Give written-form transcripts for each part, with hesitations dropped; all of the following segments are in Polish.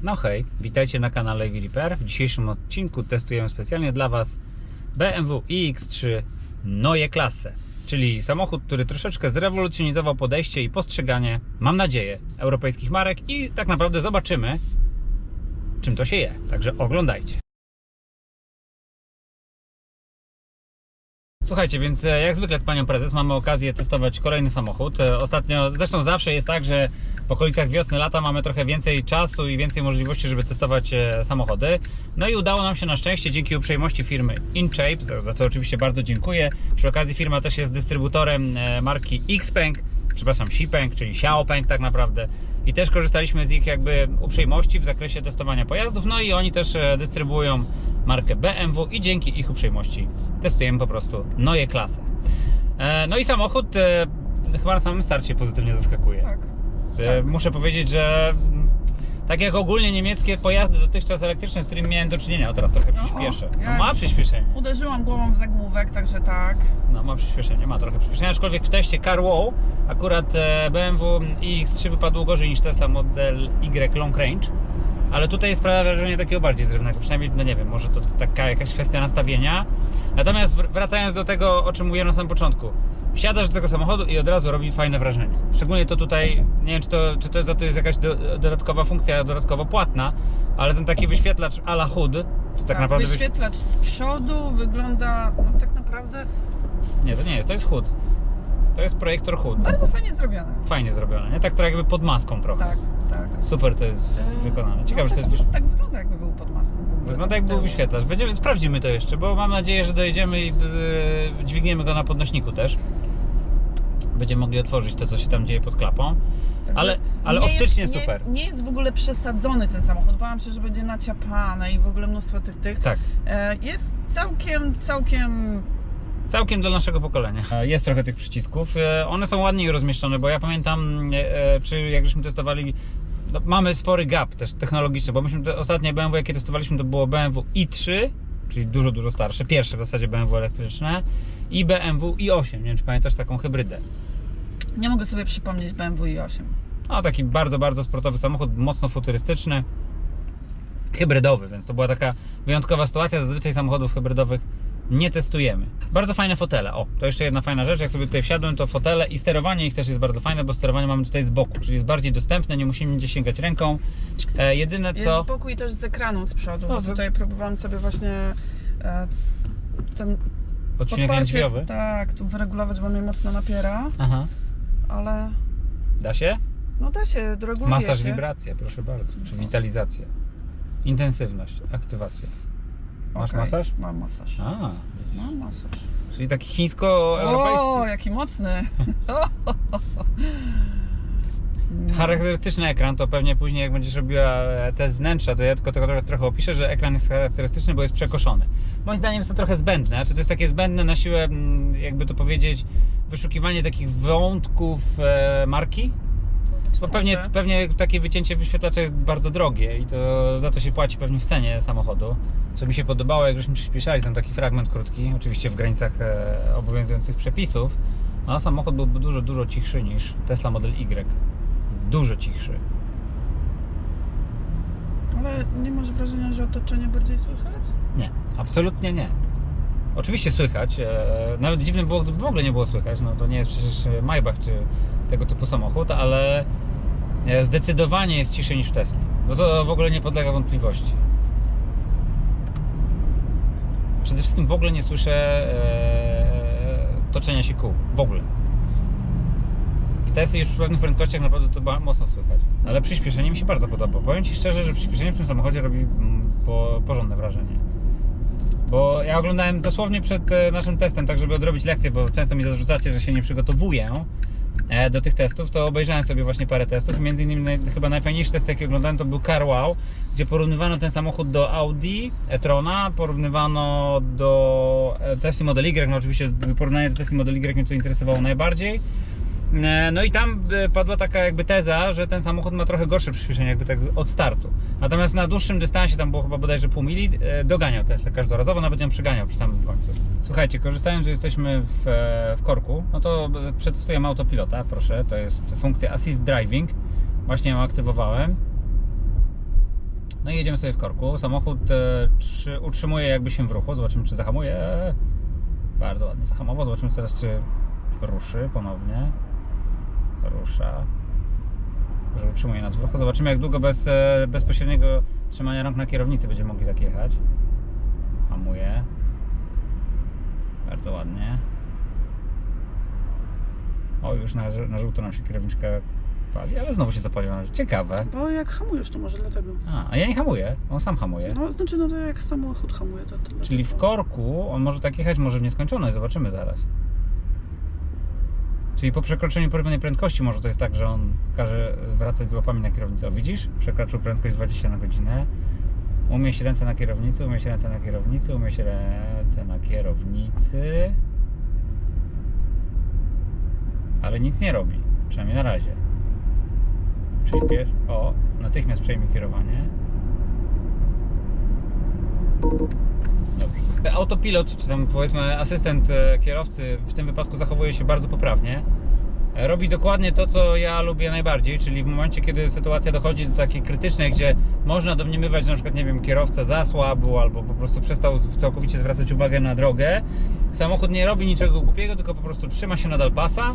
No hej, witajcie na kanale EV Repair. W dzisiejszym odcinku testujemy specjalnie dla Was BMW iX3 Neue Klasse, czyli samochód, który troszeczkę zrewolucjonizował podejście i postrzeganie, mam nadzieję, europejskich marek i tak naprawdę zobaczymy, czym to się je. Także oglądajcie. Słuchajcie, więc jak zwykle z Panią Prezes mamy okazję testować kolejny samochód. Ostatnio, zresztą zawsze jest tak, że w okolicach wiosny, lata mamy trochę więcej czasu i więcej możliwości, żeby testować samochody. No i udało nam się na szczęście dzięki uprzejmości firmy InShape, za to oczywiście bardzo dziękuję. Przy okazji firma też jest dystrybutorem marki Xpeng, przepraszam, Xpeng, czyli Xiaopeng tak naprawdę. I też korzystaliśmy z ich jakby uprzejmości w zakresie testowania pojazdów. No i oni też dystrybuują markę BMW i dzięki ich uprzejmości testujemy po prostu Neue Klasse. No i samochód chyba na samym starcie pozytywnie zaskakuje. Tak. Muszę powiedzieć, że tak jak ogólnie niemieckie pojazdy dotychczas elektryczne, z którymi miałem do czynienia, teraz trochę przyspieszę. ja No ma już przyspieszenie. Uderzyłam głową w zagłówek, także tak. No ma przyspieszenie, ma trochę przyspieszenia, aczkolwiek w teście CarWow akurat BMW iX3 wypadło gorzej niż Tesla Model Y Long Range, ale tutaj sprawia wrażenie takiego bardziej zrywnego, przynajmniej, no nie wiem, może to taka jakaś kwestia nastawienia. Natomiast wracając do tego, o czym mówiłem na samym początku, wsiadasz do tego samochodu i od razu robi fajne wrażenie. Szczególnie to tutaj, nie wiem czy to za to jest jakaś dodatkowa funkcja, dodatkowo płatna, ale ten taki wyświetlacz a la HUD, czy tak naprawdę... Wyświetlacz z przodu wygląda, no tak naprawdę... Nie, to nie jest, to jest HUD. To jest projektor HUD. Bardzo fajnie zrobione. Fajnie zrobione, nie? Tak to jakby pod maską trochę. Tak, tak. Super to jest wykonane. Ciekawe, że to jest tak wygląda, jakby był pod maską w ogóle. wygląda jak był wyświetlacz. Sprawdzimy to jeszcze, bo mam nadzieję, że dojedziemy i dźwigniemy go na podnośniku też. Będziemy mogli otworzyć to, co się tam dzieje pod klapą. Także Ale optycznie super. Nie jest w ogóle przesadzony ten samochód. Bałam się, że będzie naciapane i w ogóle mnóstwo tych. Tak. Jest całkiem dla naszego pokolenia. Jest trochę tych przycisków. One są ładniej rozmieszczone, bo ja pamiętam, czy jak żeśmy testowali, no, mamy spory gap też technologiczny, bo myśmy ostatnie BMW, jakie testowaliśmy, to było BMW i3, czyli dużo starsze, pierwsze w zasadzie BMW elektryczne, i BMW i8, nie wiem czy pamiętasz taką hybrydę. Nie mogę sobie przypomnieć BMW i8. No taki bardzo sportowy samochód, mocno futurystyczny, hybrydowy, więc to była taka wyjątkowa sytuacja. Zazwyczaj samochodów hybrydowych nie testujemy. Bardzo fajne fotele. O, to jeszcze jedna fajna rzecz. Jak sobie tutaj wsiadłem, to fotele i sterowanie ich też jest bardzo fajne, bo sterowanie mamy tutaj z boku, czyli jest bardziej dostępne, nie musimy nigdzie sięgać ręką. Jedyne co... Jest z boku i też z ekranu z przodu. No, tutaj próbowałam sobie właśnie ten podświetlenie drzwiowe. Tak, tu wyregulować, bo mnie mocno napiera. Aha. Ale... Da się? No da się, reguluje Masaż, się. wibracja, proszę bardzo. Czy witalizacja. Intensywność, aktywacja. Masz Okej, masaż? Mam masaż. A, Mam masaż. czyli taki chińsko-europejski. O, jaki mocny. Charakterystyczny ekran, to pewnie później jak będziesz robiła test wnętrza, to ja tylko tego trochę opiszę, że ekran jest charakterystyczny, bo jest przekoszony. Moim zdaniem jest to trochę zbędne, a czy to jest takie zbędne na siłę, jakby to powiedzieć, wyszukiwanie takich wątków marki? Bo pewnie takie wycięcie wyświetlacza jest bardzo drogie i to za to się płaci pewnie w cenie samochodu. Co mi się podobało, jak żeśmy przyspieszali, tam taki fragment krótki, oczywiście w granicach obowiązujących przepisów, a samochód był dużo cichszy niż Tesla Model Y. Dużo cichszy. Ale nie masz wrażenia, że otoczenie bardziej słychać? Nie, absolutnie nie. Oczywiście słychać, nawet dziwne było, gdyby w ogóle nie było słychać, no to nie jest przecież Maybach czy tego typu samochód, ale zdecydowanie jest ciszej niż w Tesli. No to w ogóle nie podlega wątpliwości. Przede wszystkim w ogóle nie słyszę toczenia się kół. W ogóle. W Tesli już przy pewnych prędkościach naprawdę to mocno słychać. Ale przyspieszenie mi się bardzo podoba. Powiem Ci szczerze, że przyspieszenie w tym samochodzie robi porządne wrażenie. Bo ja oglądałem dosłownie przed naszym testem, tak żeby odrobić lekcję, bo często mi zarzucacie, że się nie przygotowuję do tych testów, to obejrzałem sobie właśnie parę testów i między innymi chyba najfajniejszy test, jaki oglądałem, to był CarWow, gdzie porównywano ten samochód do Audi e-trona, porównywano do Tesla Model Y, no oczywiście porównanie do Tesla Model Y mnie to interesowało najbardziej. No i tam padła taka jakby teza, że ten samochód ma trochę gorsze przyspieszenie jakby tak od startu. Natomiast na dłuższym dystansie, tam było chyba bodajże pół mili, doganiał Tesla każdorazowo, nawet ją przeganiał przy samym końcu. Słuchajcie, korzystając, że jesteśmy w korku, no to przetestujemy autopilota, proszę, to jest funkcja Assist Driving. Właśnie ją aktywowałem. No i jedziemy sobie w korku. Samochód utrzymuje jakby się w ruchu. Zobaczymy, czy zahamuje. Bardzo ładnie zahamował. Zobaczymy teraz, czy ruszy ponownie. Rusza. Że utrzymuje nas w ruchu. Zobaczymy, jak długo bez bezpośredniego trzymania rąk na kierownicy będziemy mogli tak jechać. Hamuje. Bardzo ładnie. O, już na żółto nam się kierowniczka pali, ale znowu się zapaliła. Ciekawe. Bo jak hamujesz, to może dlatego. A ja nie hamuję, on sam hamuje. No, znaczy, no to jak samochód hamuje, to dlatego. Czyli w korku on może tak jechać, może w nieskończoność, zobaczymy zaraz. Czyli po przekroczeniu pewnej prędkości może to jest tak, że on każe wracać z łapami na kierownicę. O, widzisz? Przekroczył prędkość 20 na godzinę. Umieść ręce na kierownicy, umieść ręce na kierownicy, umieść ręce na kierownicy. Ale nic nie robi, przynajmniej na razie. Przyspiesz. O, natychmiast przejmie kierowanie. Dobrze. Autopilot, czy tam powiedzmy asystent kierowcy w tym wypadku zachowuje się bardzo poprawnie. Robi dokładnie to, co ja lubię najbardziej, czyli w momencie, kiedy sytuacja dochodzi do takiej krytycznej, gdzie można domniemywać, że na przykład, nie wiem, kierowca zasłabł albo po prostu przestał całkowicie zwracać uwagę na drogę, samochód nie robi niczego głupiego, tylko po prostu trzyma się nadal pasa,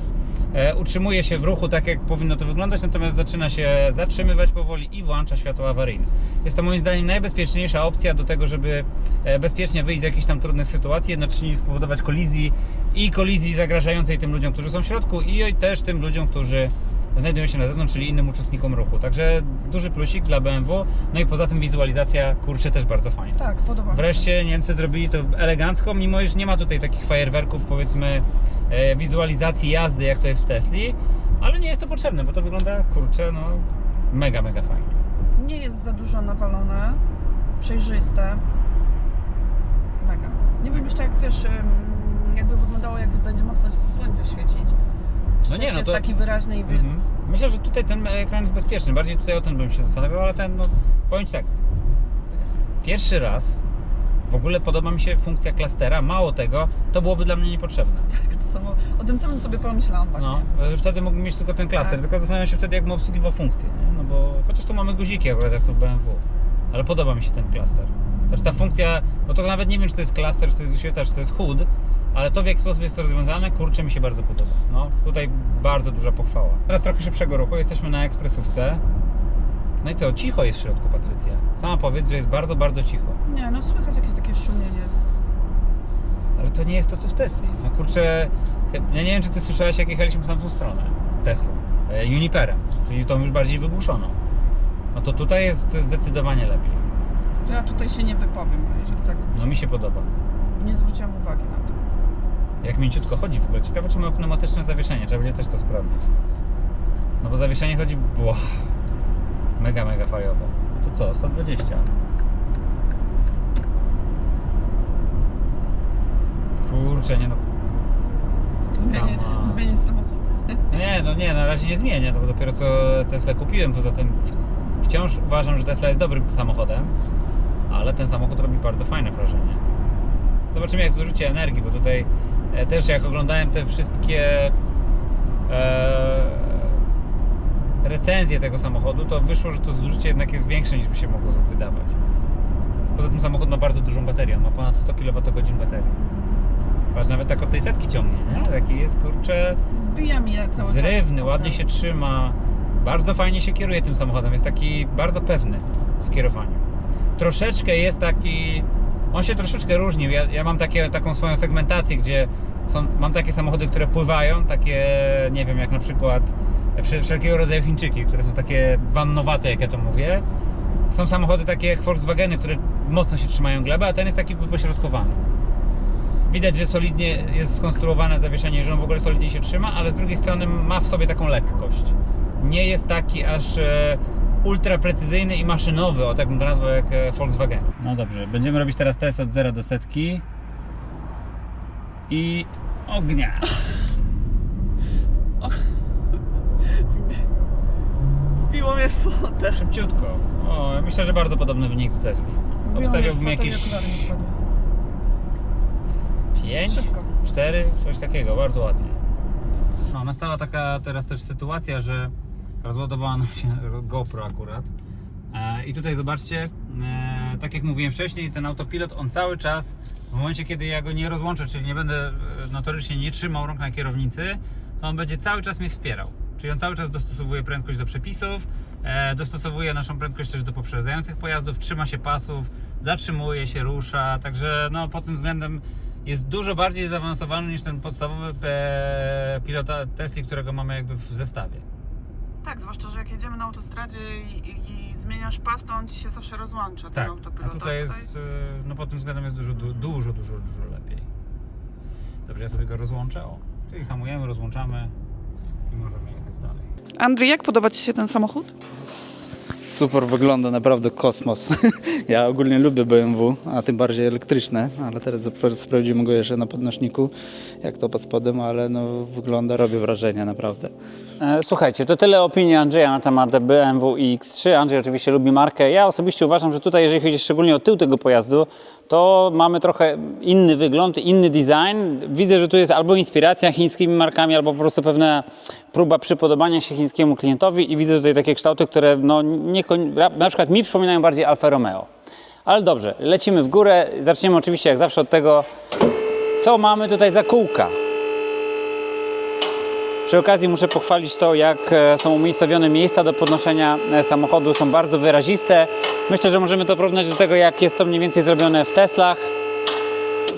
utrzymuje się w ruchu tak, jak powinno to wyglądać, natomiast zaczyna się zatrzymywać powoli i włącza światło awaryjne. Jest to moim zdaniem najbezpieczniejsza opcja do tego, żeby bezpiecznie wyjść z jakichś tam trudnych sytuacji, jednocześnie nie spowodować kolizji zagrażającej tym ludziom, którzy są w środku i też tym ludziom, którzy znajdują się na zewnątrz, czyli innym uczestnikom ruchu. Także duży plusik dla BMW. No i poza tym wizualizacja, kurczę, też bardzo fajna. Tak, podoba mi się. Wreszcie Niemcy zrobili to elegancko, mimo iż nie ma tutaj takich fajerwerków, powiedzmy, wizualizacji jazdy, jak to jest w Tesli, ale nie jest to potrzebne, bo to wygląda, kurczę, no mega, mega fajnie. Nie jest za dużo nawalone, przejrzyste. Mega. Nie wiem jeszcze, jak wiesz, jakby wyglądało, jak będzie mocno słońce świecić. Czy No też nie, no jest to... taki wyraźny i Myślę, że tutaj ten ekran jest bezpieczny. Bardziej tutaj o tym bym się zastanawiał, ale ten, no powiem Ci tak. Pierwszy raz w ogóle podoba mi się funkcja klastera. Mało tego, to byłoby dla mnie niepotrzebne. Tak, to samo. O tym samym sobie pomyślałam właśnie. No, że wtedy mógłbym mieć tylko ten klaster. Tak. Tylko zastanawiam się wtedy, jak bym obsługiwał funkcję, nie? No bo chociaż tu mamy guziki akurat jak tu w BMW. Ale podoba mi się ten klaster. Znaczy ta funkcja, bo to nawet nie wiem, czy to jest klaster, czy to jest wyświetlacz, czy to jest HUD, ale to, w jaki sposób jest to rozwiązane, kurczę, mi się bardzo podoba. No, tutaj bardzo duża pochwała. Teraz trochę szybszego ruchu, jesteśmy na ekspresówce. No i co, cicho jest w środku, Patrycja. Sama powiedz, że jest bardzo, bardzo cicho. Nie, no słychać jakieś takie szumienie. Ale to nie jest to, co w Tesli. No kurczę, ja nie wiem, czy Ty słyszałaś, jak jechaliśmy w tamtą stronę Teslą, Juniperem, czyli tą już bardziej wygłuszoną. No to tutaj jest zdecydowanie lepiej. Ja tutaj się nie wypowiem, jeżeli tak No mi się podoba. nie zwróciłam uwagi na to. Jak mięciutko chodzi w ogóle. Ciekawe, czy ma pneumatyczne zawieszenie. Trzeba będzie też to sprawdzić. No bo zawieszenie chodzi... Wow. Mega, mega fajowo. No to co? 120. Kurczę, nie no. Zmienić samochód. Nie, no nie, na razie nie zmienię, no bo dopiero co Tesla kupiłem. Poza tym wciąż uważam, że Tesla jest dobrym samochodem, ale ten samochód robi bardzo fajne wrażenie. Zobaczymy, jak zużycie energii, bo tutaj też jak oglądałem te wszystkie recenzje tego samochodu, to wyszło, że to zużycie jednak jest większe, niż by się mogło wydawać. Poza tym samochód ma bardzo dużą baterię, on ma ponad 100 kWh baterii. Patrz, nawet tak od tej setki ciągnie, nie? Taki jest, kurczę, Wbija mi cały czas. zrywny, ładnie się trzyma, bardzo fajnie się kieruje tym samochodem, jest taki bardzo pewny w kierowaniu. Troszeczkę jest taki, on się troszeczkę różnił, ja mam taką swoją segmentację, gdzie mam takie samochody, które pływają, takie, nie wiem, jak na przykład wszelkiego rodzaju Chińczyki, które są takie wannowate, jak ja to mówię. Są samochody takie jak Volkswageny, które mocno się trzymają gleby, a ten jest taki wypośrodkowany. Widać, że solidnie jest skonstruowane zawieszenie, że on w ogóle solidnie się trzyma, ale z drugiej strony ma w sobie taką lekkość. Nie jest taki aż ultra precyzyjny i maszynowy, o tak bym to nazwał, jak Volkswagen. No dobrze, będziemy robić teraz test od 0 do setki. I ognia. Wbiło mnie w fotel. Szybciutko. O, ja myślę, że bardzo podobny wynik do Tesli. Obstawiałbym jakieś 5, Szybko. 4, coś takiego, bardzo ładnie. No, nastała taka teraz też sytuacja, że rozładowała nam się GoPro akurat. I tutaj zobaczcie, tak jak mówiłem wcześniej, ten autopilot, on cały czas, w momencie kiedy ja go nie rozłączę, czyli nie będę notorycznie nie trzymał rąk na kierownicy, to on będzie cały czas mnie wspierał. Czyli on cały czas dostosowuje prędkość do przepisów, dostosowuje naszą prędkość też do poprzedzających pojazdów, trzyma się pasów, zatrzymuje się, rusza, także no, pod tym względem jest dużo bardziej zaawansowany niż ten podstawowy pilota Tesli, którego mamy jakby w zestawie. Tak, zwłaszcza, że jak jedziemy na autostradzie i zmieniasz pas, to on ci się zawsze rozłącza, ten Tak, autopilot. a tutaj jest, no pod tym względem jest dużo lepiej. Dobrze, ja sobie go rozłączę, czyli hamujemy, rozłączamy i możemy jechać dalej. Andrzej, jak podoba Ci się ten samochód? Super wygląda, naprawdę kosmos. Ja ogólnie lubię BMW, a tym bardziej elektryczne, ale teraz sprawdzimy go jeszcze na podnośniku, jak to pod spodem, ale no wygląda, robi wrażenie naprawdę. Słuchajcie, to tyle opinii Andrzeja na temat BMW iX3. Andrzej oczywiście lubi markę. Ja osobiście uważam, że tutaj, jeżeli chodzi szczególnie o tył tego pojazdu, to mamy trochę inny wygląd, inny design. Widzę, że tu jest albo inspiracja chińskimi markami, albo po prostu pewna próba przypodobania się chińskiemu klientowi i widzę tutaj takie kształty, które no, na przykład mi przypominają bardziej Alfa Romeo. Ale dobrze, lecimy w górę. Zaczniemy oczywiście jak zawsze od tego, co mamy tutaj za kółka. Przy okazji muszę pochwalić to, jak są umiejscowione miejsca do podnoszenia samochodu. Są bardzo wyraziste. Myślę, że możemy to porównać do tego, jak jest to mniej więcej zrobione w Teslach.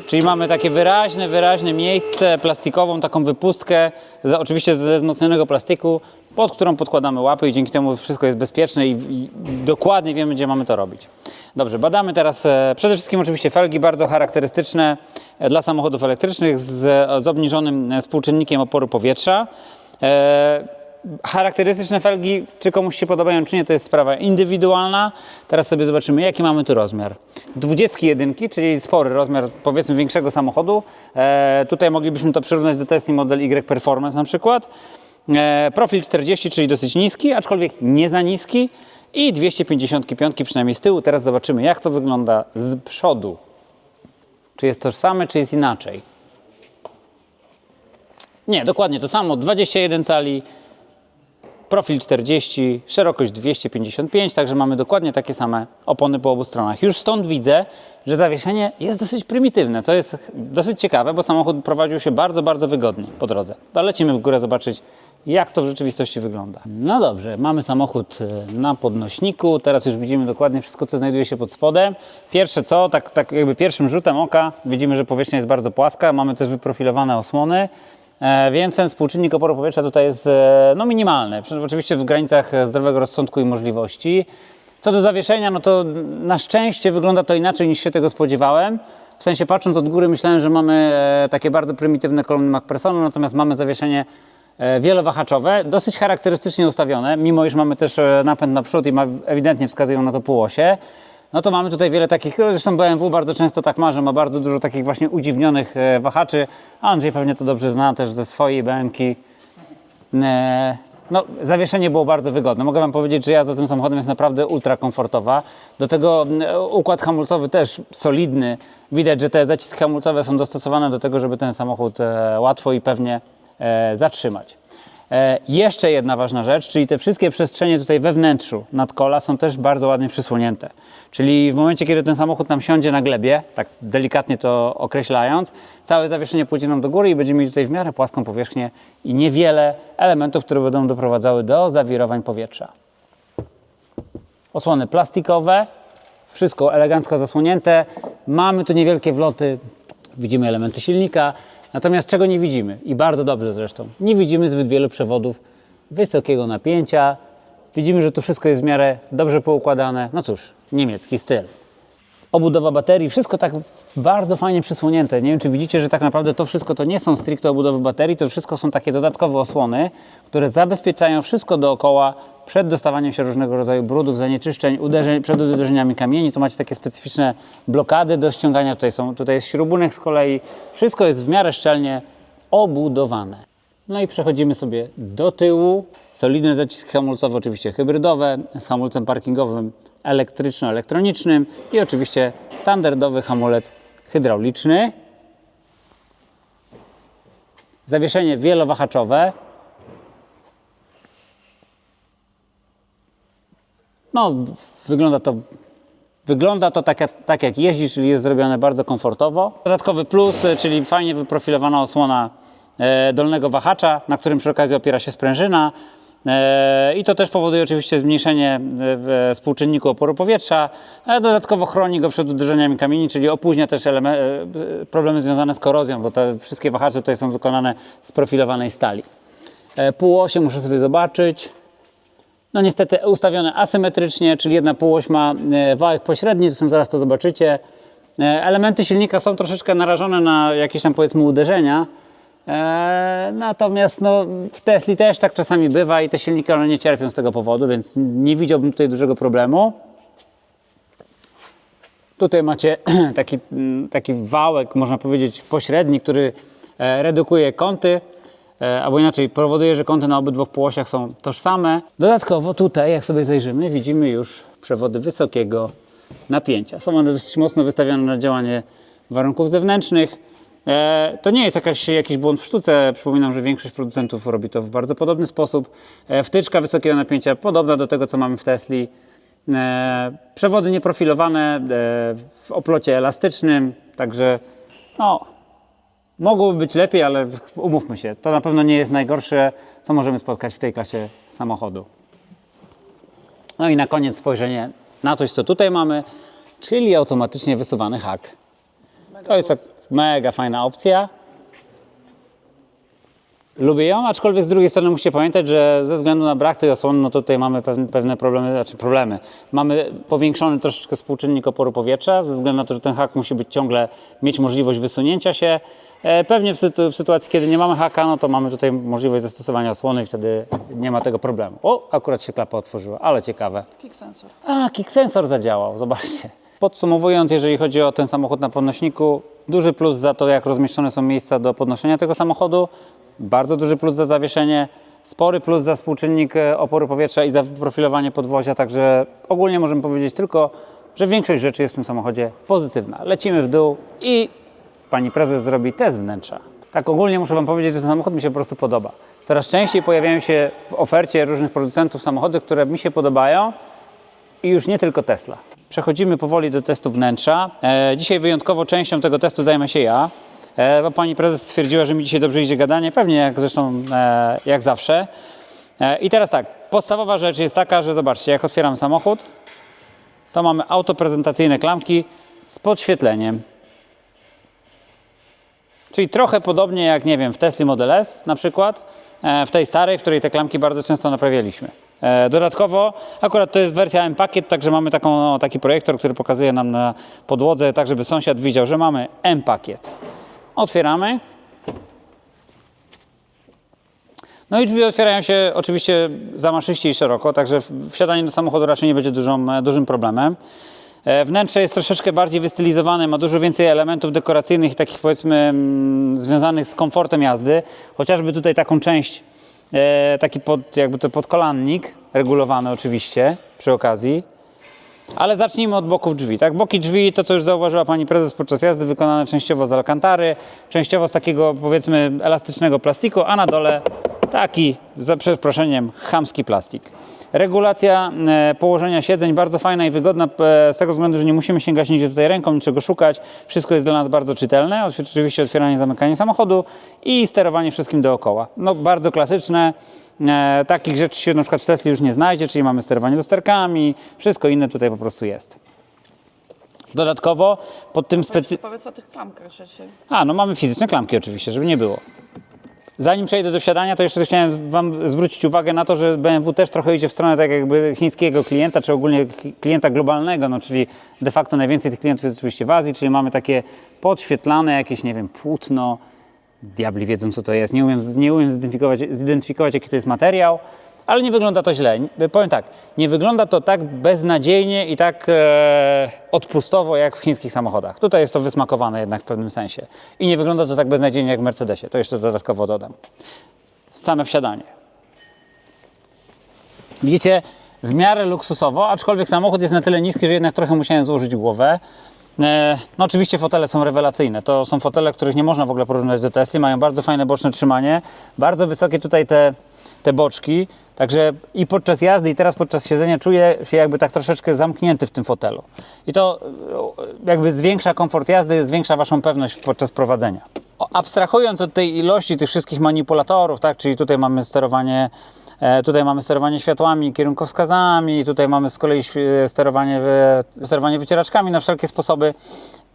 Czyli mamy takie wyraźne miejsce, plastikową taką wypustkę, oczywiście ze wzmocnionego plastiku, pod którą podkładamy łapy i dzięki temu wszystko jest bezpieczne i dokładnie wiemy, gdzie mamy to robić. Dobrze, badamy teraz przede wszystkim oczywiście felgi bardzo charakterystyczne dla samochodów elektrycznych z obniżonym współczynnikiem oporu powietrza. Charakterystyczne felgi, czy komuś się podobają, czy nie, to jest sprawa indywidualna. Teraz sobie zobaczymy, jaki mamy tu rozmiar. 21, czyli spory rozmiar, powiedzmy, większego samochodu. Tutaj moglibyśmy to przyrównać do Tesla Model Y Performance na przykład. Profil 40, czyli dosyć niski, aczkolwiek nie za niski. I 255 przynajmniej z tyłu. Teraz zobaczymy, jak to wygląda z przodu. Czy jest tożsame, czy jest inaczej. Nie, dokładnie to samo. 21 cali, profil 40, szerokość 255, także mamy dokładnie takie same opony po obu stronach. Już stąd widzę, że zawieszenie jest dosyć prymitywne, co jest dosyć ciekawe, bo samochód prowadził się bardzo wygodnie po drodze. To lecimy w górę zobaczyć, jak to w rzeczywistości wygląda. No dobrze, mamy samochód na podnośniku, teraz już widzimy dokładnie wszystko, co znajduje się pod spodem. Pierwsze co, tak jakby pierwszym rzutem oka widzimy, że powierzchnia jest bardzo płaska, mamy też wyprofilowane osłony, więc ten współczynnik oporu powietrza tutaj jest no, minimalny, oczywiście w granicach zdrowego rozsądku i możliwości. Co do zawieszenia, no to na szczęście wygląda to inaczej niż się tego spodziewałem. W sensie patrząc od góry myślałem, że mamy takie bardzo prymitywne kolumny MacPhersonu, natomiast mamy zawieszenie wielowahaczowe, dosyć charakterystycznie ustawione, mimo iż mamy też napęd naprzód i ewidentnie wskazują na to półosie. No to mamy tutaj wiele takich, zresztą BMW bardzo często tak ma, że ma bardzo dużo takich właśnie udziwnionych wahaczy. Andrzej pewnie to dobrze zna też ze swojej BMW-ki. No, zawieszenie było bardzo wygodne. Mogę Wam powiedzieć, że jazda tym samochodem jest naprawdę ultra komfortowa. Do tego układ hamulcowy też solidny. Widać, że te zaciski hamulcowe są dostosowane do tego, żeby ten samochód łatwo i pewnie zatrzymać. Jeszcze jedna ważna rzecz, czyli te wszystkie przestrzenie tutaj we wnętrzu nadkola są też bardzo ładnie przysłonięte. Czyli w momencie, kiedy ten samochód nam siądzie na glebie, tak delikatnie to określając, całe zawieszenie pójdzie nam do góry i będziemy mieli tutaj w miarę płaską powierzchnię i niewiele elementów, które będą doprowadzały do zawirowań powietrza. Osłony plastikowe, wszystko elegancko zasłonięte. Mamy tu niewielkie wloty, widzimy elementy silnika. Natomiast czego nie widzimy, i bardzo dobrze zresztą, nie widzimy zbyt wielu przewodów wysokiego napięcia. Widzimy, że tu wszystko jest w miarę dobrze poukładane. No cóż, niemiecki styl. Obudowa baterii, wszystko tak bardzo fajnie przysłonięte. Nie wiem, czy widzicie, że tak naprawdę to wszystko to nie są stricte obudowy baterii, to wszystko są takie dodatkowe osłony, które zabezpieczają wszystko dookoła przed dostawaniem się różnego rodzaju brudów, zanieczyszczeń, przed uderzeniami kamieni. Tu macie takie specyficzne blokady do ściągania. Tutaj jest śrubunek z kolei. Wszystko jest w miarę szczelnie obudowane. No i przechodzimy sobie do tyłu. Solidne zaciski hamulcowe, oczywiście hybrydowe, z hamulcem parkingowym elektryczno-elektronicznym i oczywiście standardowy hamulec hydrauliczny. Zawieszenie wielowahaczowe. No, wygląda to Wygląda to tak jak jeździ, czyli jest zrobione bardzo komfortowo. Dodatkowy plus, czyli fajnie wyprofilowana osłona dolnego wahacza, na którym przy okazji opiera się sprężyna. I to też powoduje oczywiście zmniejszenie współczynniku oporu powietrza, a dodatkowo chroni go przed uderzeniami kamieni, czyli opóźnia też problemy związane z korozją, bo te wszystkie wahacze tutaj są wykonane z profilowanej stali. Półosie muszę sobie zobaczyć. No niestety ustawione asymetrycznie, czyli jedna półoś ma wałek pośredni, zresztą zaraz to zobaczycie. Elementy silnika są troszeczkę narażone na jakieś tam powiedzmy uderzenia. Natomiast no, w Tesli też tak czasami bywa i te silniki one nie cierpią z tego powodu, więc nie widziałbym tutaj dużego problemu. Tutaj macie taki wałek, można powiedzieć pośredni, który redukuje kąty, albo inaczej powoduje, że kąty na obydwu półosiach są tożsame. Dodatkowo tutaj, jak sobie zajrzymy, widzimy już przewody wysokiego napięcia. Są one dosyć mocno wystawione na działanie warunków zewnętrznych. To nie jest jakiś błąd w sztuce. Przypominam, że większość producentów robi to w bardzo podobny sposób. Wtyczka wysokiego napięcia podobna do tego, co mamy w Tesli. Przewody nieprofilowane w oplocie elastycznym. Także no, mogłoby być lepiej, ale umówmy się, to na pewno nie jest najgorsze, co możemy spotkać w tej klasie samochodu. No i na koniec spojrzenie na coś, co tutaj mamy, czyli automatycznie wysuwany hak. To jest mega fajna opcja. Lubię ją, aczkolwiek z drugiej strony musicie pamiętać, że ze względu na brak tej osłony, no tutaj mamy pewne problemy. Mamy powiększony troszeczkę współczynnik oporu powietrza, ze względu na to, że ten hak musi być ciągle mieć możliwość wysunięcia się. Pewnie w sytuacji, kiedy nie mamy haka, no to mamy tutaj możliwość zastosowania osłony i wtedy nie ma tego problemu. O, akurat się klapa otworzyła, ale ciekawe. Kick sensor. A, kick sensor zadziałał, zobaczcie. Podsumowując, jeżeli chodzi o ten samochód na podnośniku, duży plus za to, jak rozmieszczone są miejsca do podnoszenia tego samochodu, bardzo duży plus za zawieszenie, spory plus za współczynnik oporu powietrza i za profilowanie podwozia, także ogólnie możemy powiedzieć tylko, że większość rzeczy jest w tym samochodzie pozytywna. Lecimy w dół i pani prezes zrobi test wnętrza. Tak ogólnie muszę wam powiedzieć, że ten samochód mi się po prostu podoba. Coraz częściej pojawiają się w ofercie różnych producentów samochody, które mi się podobają i już nie tylko Tesla. Przechodzimy powoli do testu wnętrza. Dzisiaj wyjątkowo częścią tego testu zajmę się ja, bo pani prezes stwierdziła, że mi dzisiaj dobrze idzie gadanie, pewnie jak zresztą jak zawsze. I teraz tak, podstawowa rzecz jest taka, że zobaczcie, jak otwieramy samochód, to mamy autoprezentacyjne klamki z podświetleniem. Czyli trochę podobnie jak, nie wiem, w Tesla Model S na przykład, w tej starej, w której te klamki bardzo często naprawialiśmy. Dodatkowo, akurat to jest wersja M-Pakiet, także mamy taki projektor, który pokazuje nam na podłodze, tak żeby sąsiad widział, że mamy M-Pakiet. Otwieramy. No i drzwi otwierają się oczywiście zamaszyście i szeroko, także wsiadanie do samochodu raczej nie będzie dużym problemem. Wnętrze jest troszeczkę bardziej wystylizowane, ma dużo więcej elementów dekoracyjnych i takich powiedzmy związanych z komfortem jazdy. Chociażby tutaj taką część, taki podkolannik, regulowany oczywiście przy okazji. Ale zacznijmy od boków drzwi. Tak? Boki drzwi, to co już zauważyła pani prezes podczas jazdy, wykonane częściowo z alkantary, częściowo z takiego powiedzmy elastycznego plastiku, a na dole taki, za przeproszeniem, chamski plastik. Regulacja położenia siedzeń bardzo fajna i wygodna z tego względu, że nie musimy sięgać nigdzie tutaj ręką, niczego szukać. Wszystko jest dla nas bardzo czytelne. Oczywiście otwieranie, zamykanie samochodu i sterowanie wszystkim dookoła. No bardzo klasyczne. Takich rzeczy się na przykład w Tesli już nie znajdzie, czyli mamy sterowanie lusterkami, wszystko inne tutaj po prostu jest. Dodatkowo pod tym Powiedz o tych klamkach rzeczy. no mamy fizyczne klamki oczywiście, żeby nie było. Zanim przejdę do wsiadania, to jeszcze chciałem wam zwrócić uwagę na to, że BMW też trochę idzie w stronę tak jakby chińskiego klienta, czy ogólnie klienta globalnego, no czyli de facto najwięcej tych klientów jest oczywiście w Azji, czyli mamy takie podświetlane jakieś, nie wiem, płótno, diabli wiedzą co to jest, nie umiem zidentyfikować jaki to jest materiał, ale nie wygląda to źle. Powiem tak, nie wygląda to tak beznadziejnie i tak odpustowo jak w chińskich samochodach. Tutaj jest to wysmakowane jednak w pewnym sensie. I nie wygląda to tak beznadziejnie jak w Mercedesie. To jeszcze dodatkowo dodam. Same wsiadanie. Widzicie, w miarę luksusowo, aczkolwiek samochód jest na tyle niski, że jednak trochę musiałem złożyć głowę. No oczywiście fotele są rewelacyjne. To są fotele, których nie można w ogóle porównać do Tesli. Mają bardzo fajne boczne trzymanie. Bardzo wysokie tutaj te te boczki, także i podczas jazdy, i teraz podczas siedzenia czuję się jakby tak troszeczkę zamknięty w tym fotelu. I to jakby zwiększa komfort jazdy, zwiększa Waszą pewność podczas prowadzenia. Abstrahując od tej ilości tych wszystkich manipulatorów, tak, czyli tutaj mamy sterowanie światłami, kierunkowskazami, tutaj mamy z kolei sterowanie wycieraczkami na wszelkie sposoby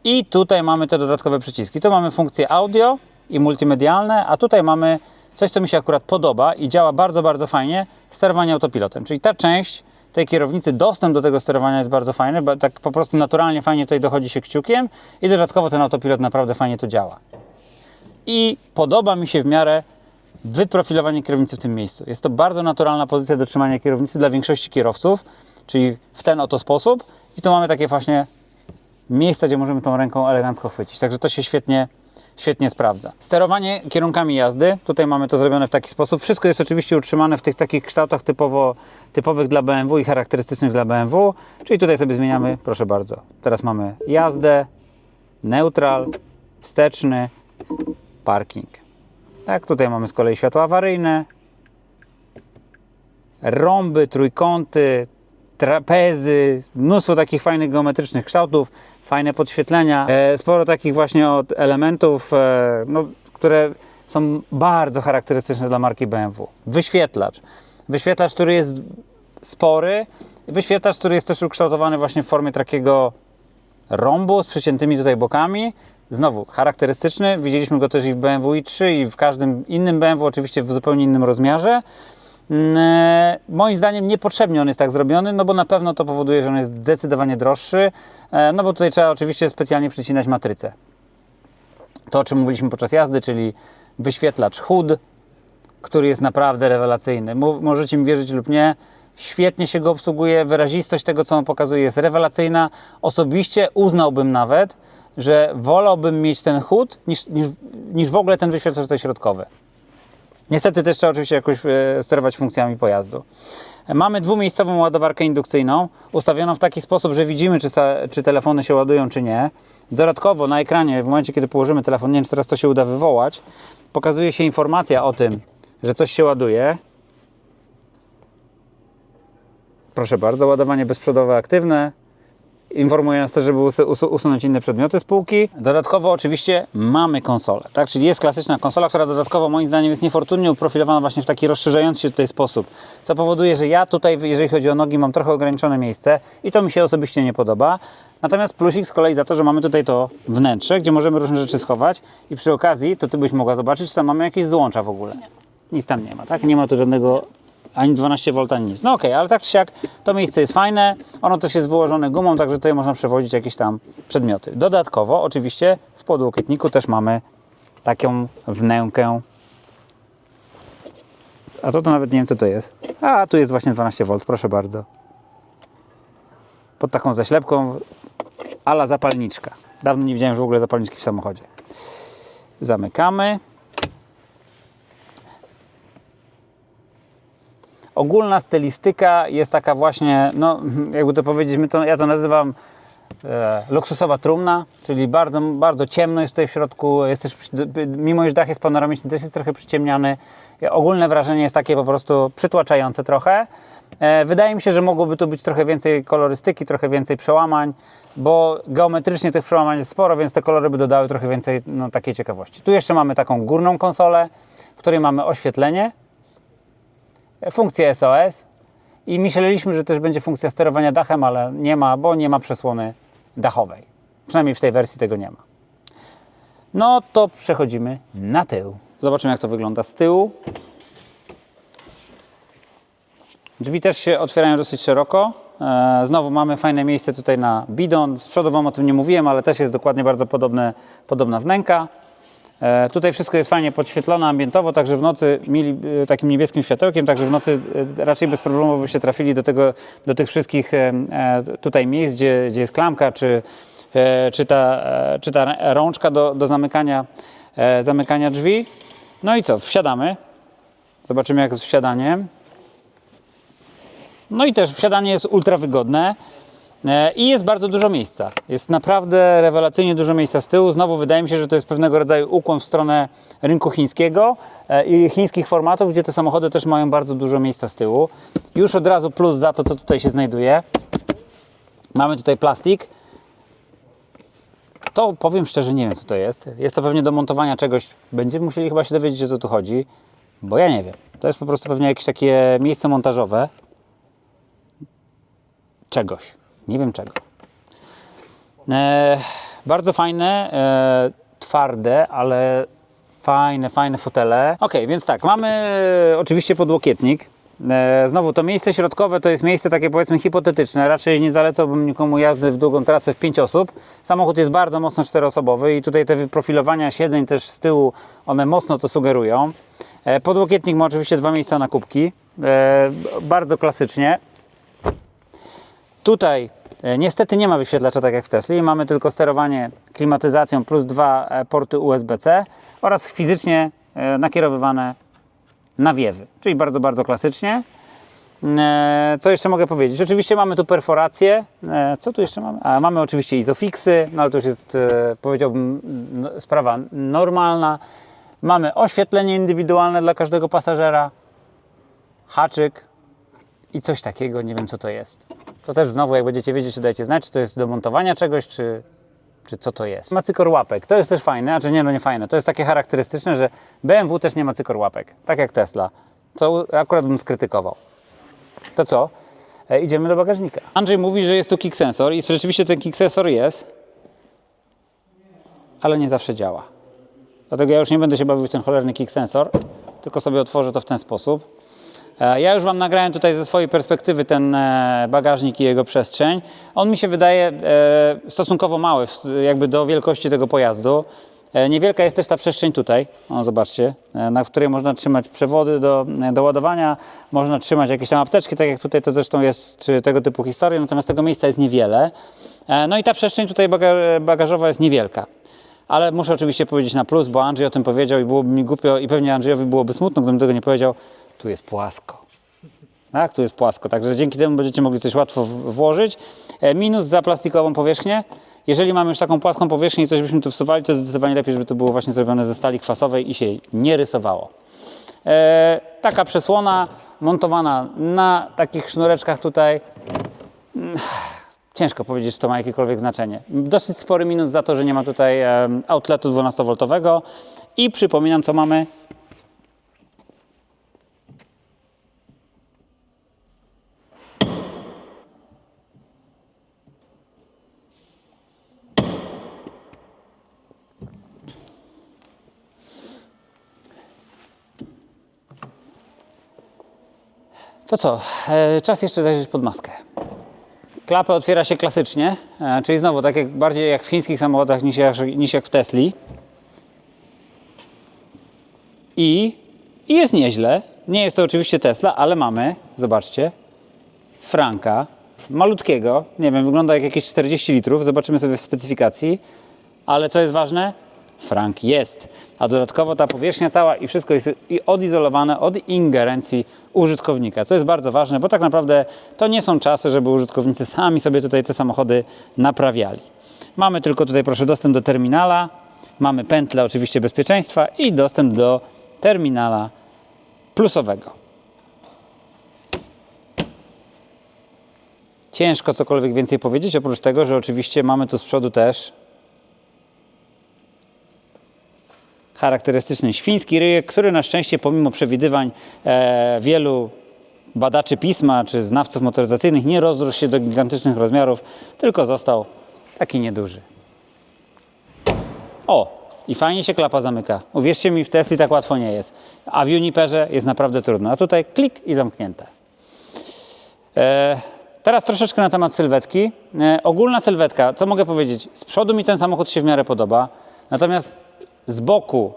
i tutaj mamy te dodatkowe przyciski. Tu mamy funkcje audio i multimedialne, a tutaj mamy coś, co mi się akurat podoba i działa bardzo, bardzo fajnie, sterowanie autopilotem. Czyli ta część tej kierownicy, dostęp do tego sterowania jest bardzo fajny, bo tak po prostu naturalnie fajnie tutaj dochodzi się kciukiem i dodatkowo ten autopilot naprawdę fajnie tu działa. I podoba mi się w miarę wyprofilowanie kierownicy w tym miejscu. Jest to bardzo naturalna pozycja do trzymania kierownicy dla większości kierowców, czyli w ten oto sposób. I tu mamy takie właśnie miejsca, gdzie możemy tą ręką elegancko chwycić. Także to się świetnie sprawdza. Sterowanie kierunkami jazdy. Tutaj mamy to zrobione w taki sposób. Wszystko jest oczywiście utrzymane w tych takich kształtach typowych dla BMW i charakterystycznych dla BMW. Czyli tutaj sobie zmieniamy, proszę bardzo. Teraz mamy jazdę, neutral, wsteczny, parking. Tak, tutaj mamy z kolei światła awaryjne, rąby, trójkąty, trapezy, mnóstwo takich fajnych geometrycznych kształtów, fajne podświetlenia, sporo takich właśnie elementów, które są bardzo charakterystyczne dla marki BMW. Wyświetlacz, który jest spory, wyświetlacz, który jest też ukształtowany właśnie w formie takiego rąbu z przyciętymi tutaj bokami. Znowu, charakterystyczny, widzieliśmy go też i w BMW i3 i w każdym innym BMW, oczywiście w zupełnie innym rozmiarze. Moim zdaniem niepotrzebnie on jest tak zrobiony, no bo na pewno to powoduje, że on jest zdecydowanie droższy, no bo tutaj trzeba oczywiście specjalnie przycinać matrycę. To, o czym mówiliśmy podczas jazdy, czyli wyświetlacz HUD, który jest naprawdę rewelacyjny. Możecie mi wierzyć lub nie, świetnie się go obsługuje, wyrazistość tego, co on pokazuje, jest rewelacyjna. Osobiście uznałbym nawet, że wolałbym mieć ten HUD niż w ogóle ten wyświetlacz tutaj środkowy. Niestety też trzeba oczywiście jakoś sterować funkcjami pojazdu. Mamy dwumiejscową ładowarkę indukcyjną, ustawioną w taki sposób, że widzimy, czy telefony się ładują, czy nie. Dodatkowo na ekranie, w momencie, kiedy położymy telefon, nie wiem, czy teraz to się uda wywołać, pokazuje się informacja o tym, że coś się ładuje. Proszę bardzo, ładowanie bezprzewodowe aktywne. Informuje nas też, żeby usunąć inne przedmioty z półki. Dodatkowo oczywiście mamy konsolę, tak? Czyli jest klasyczna konsola, która dodatkowo moim zdaniem jest niefortunnie uprofilowana właśnie w taki rozszerzający się tutaj sposób, co powoduje, że ja tutaj, jeżeli chodzi o nogi, mam trochę ograniczone miejsce i to mi się osobiście nie podoba. Natomiast plusik z kolei za to, że mamy tutaj to wnętrze, gdzie możemy różne rzeczy schować i przy okazji, to Ty byś mogła zobaczyć, czy tam mamy jakieś złącza w ogóle. Nie. Nic tam nie ma, tak? Nie ma tu żadnego ani 12V, ani nic. No okej, ale tak czy siak to miejsce jest fajne, ono też jest wyłożone gumą, także tutaj można przewozić jakieś tam przedmioty. Dodatkowo oczywiście w podłokietniku też mamy taką wnękę. A to nawet nie wiem, co to jest. A, tu jest właśnie 12V, proszę bardzo. Pod taką zaślepką a la zapalniczka. Dawno nie widziałem w ogóle zapalniczki w samochodzie. Zamykamy. Ogólna stylistyka jest taka właśnie, no jakby to powiedzieć, ja to nazywam luksusowa trumna, czyli bardzo, bardzo ciemno jest tutaj w środku, jest też, mimo iż dach jest panoramiczny, też jest trochę przyciemniany. Ogólne wrażenie jest takie po prostu przytłaczające trochę. Wydaje mi się, że mogłoby tu być trochę więcej kolorystyki, trochę więcej przełamań, bo geometrycznie tych przełamań jest sporo, więc te kolory by dodały trochę więcej takiej ciekawości. Tu jeszcze mamy taką górną konsolę, w której mamy oświetlenie, funkcję SOS i myśleliśmy, że też będzie funkcja sterowania dachem, ale nie ma, bo nie ma przesłony dachowej. Przynajmniej w tej wersji tego nie ma. No to przechodzimy na tył. Zobaczymy, jak to wygląda z tyłu. Drzwi też się otwierają dosyć szeroko. Znowu mamy fajne miejsce tutaj na bidon. Z przodu Wam o tym nie mówiłem, ale też jest dokładnie bardzo podobna wnęka. Tutaj wszystko jest fajnie podświetlone ambientowo, także w nocy mieli takim niebieskim światełkiem, także w nocy raczej bez problemu byście trafili do tych wszystkich tutaj miejsc, gdzie jest klamka, czy ta rączka do zamykania drzwi. No i co, wsiadamy. Zobaczymy, jak z wsiadaniem. No i też wsiadanie jest ultra wygodne. I jest bardzo dużo miejsca. Jest naprawdę rewelacyjnie dużo miejsca z tyłu. Znowu wydaje mi się, że to jest pewnego rodzaju ukłon w stronę rynku chińskiego i chińskich formatów, gdzie te samochody też mają bardzo dużo miejsca z tyłu. Już od razu plus za to, co tutaj się znajduje. Mamy tutaj plastik. To powiem szczerze, nie wiem, co to jest. Jest to pewnie do montowania czegoś. Będziemy musieli chyba się dowiedzieć, o co tu chodzi, bo ja nie wiem. To jest po prostu pewnie jakieś takie miejsce montażowe czegoś. Nie wiem czego. Bardzo fajne, twarde, ale fajne fotele. Ok, więc tak, mamy oczywiście podłokietnik. Znowu to miejsce środkowe to jest miejsce takie powiedzmy hipotetyczne. Raczej nie zalecałbym nikomu jazdy w długą trasę w 5 osób. Samochód jest bardzo mocno 4-osobowy i tutaj te wyprofilowania siedzeń też z tyłu, one mocno to sugerują. Podłokietnik ma oczywiście 2 miejsca na kubki. Bardzo klasycznie. Tutaj niestety nie ma wyświetlacza tak jak w Tesli. Mamy tylko sterowanie klimatyzacją plus 2 porty USB-C oraz fizycznie nakierowywane nawiewy, czyli bardzo klasycznie. Co jeszcze mogę powiedzieć? Oczywiście mamy tu perforację. Co tu jeszcze mamy? Mamy oczywiście izofixy, no ale to już jest, powiedziałbym, sprawa normalna. Mamy oświetlenie indywidualne dla każdego pasażera, haczyk i coś takiego, nie wiem co to jest. To też znowu, jak będziecie wiedzieć, to dajcie znać, czy to jest do montowania czegoś, czy co to jest. Ma cykor łapek, to jest też fajne, nie fajne, to jest takie charakterystyczne, że BMW też nie ma cykor łapek, tak jak Tesla, co akurat bym skrytykował. To co? Idziemy do bagażnika. Andrzej mówi, że jest tu kick sensor i rzeczywiście ten kick sensor jest, ale nie zawsze działa. Dlatego ja już nie będę się bawił w ten cholerny kick sensor, tylko sobie otworzę to w ten sposób. Ja już Wam nagrałem tutaj ze swojej perspektywy ten bagażnik i jego przestrzeń. On mi się wydaje stosunkowo mały jakby do wielkości tego pojazdu. Niewielka jest też ta przestrzeń tutaj, o, zobaczcie, na której można trzymać przewody do ładowania, można trzymać jakieś tam apteczki, tak jak tutaj to zresztą jest, czy tego typu historie, natomiast tego miejsca jest niewiele. No i ta przestrzeń tutaj bagażowa jest niewielka. Ale muszę oczywiście powiedzieć na plus, bo Andrzej o tym powiedział i byłoby mi głupio i pewnie Andrzejowi byłoby smutno, gdybym tego nie powiedział. Tu jest płasko. Tak, tu jest płasko, także dzięki temu będziecie mogli coś łatwo włożyć. Minus za plastikową powierzchnię. Jeżeli mamy już taką płaską powierzchnię i coś byśmy tu wsuwali, to zdecydowanie lepiej, żeby to było właśnie zrobione ze stali kwasowej i się nie rysowało. Taka przesłona montowana na takich sznureczkach tutaj. Ciężko powiedzieć, czy to ma jakiekolwiek znaczenie. Dosyć spory minus za to, że nie ma tutaj outletu 12V i przypominam, co mamy. To co? Czas jeszcze zajrzeć pod maskę. Klapę otwiera się klasycznie, czyli znowu tak jak bardziej jak w chińskich samochodach niż jak w Tesli. I jest nieźle. Nie jest to oczywiście Tesla, ale mamy, zobaczcie, Franka, malutkiego, nie wiem, wygląda jak jakieś 40 litrów, zobaczymy sobie w specyfikacji, ale co jest ważne? Frank jest, a dodatkowo ta powierzchnia cała i wszystko jest odizolowane od ingerencji użytkownika, co jest bardzo ważne, bo tak naprawdę to nie są czasy, żeby użytkownicy sami sobie tutaj te samochody naprawiali. Mamy tylko tutaj, proszę, dostęp do terminala, mamy pętlę oczywiście bezpieczeństwa i dostęp do terminala plusowego. Ciężko cokolwiek więcej powiedzieć, oprócz tego, że oczywiście mamy tu z przodu też charakterystyczny świński ryjek, który na szczęście pomimo przewidywań wielu badaczy pisma czy znawców motoryzacyjnych nie rozrósł się do gigantycznych rozmiarów, tylko został taki nieduży. O! I fajnie się klapa zamyka. Uwierzcie mi, w Tesli tak łatwo nie jest. A w Juniperze jest naprawdę trudno. A tutaj klik i zamknięte. Teraz troszeczkę na temat sylwetki. Ogólna sylwetka, co mogę powiedzieć? Z przodu mi ten samochód się w miarę podoba. Natomiast z boku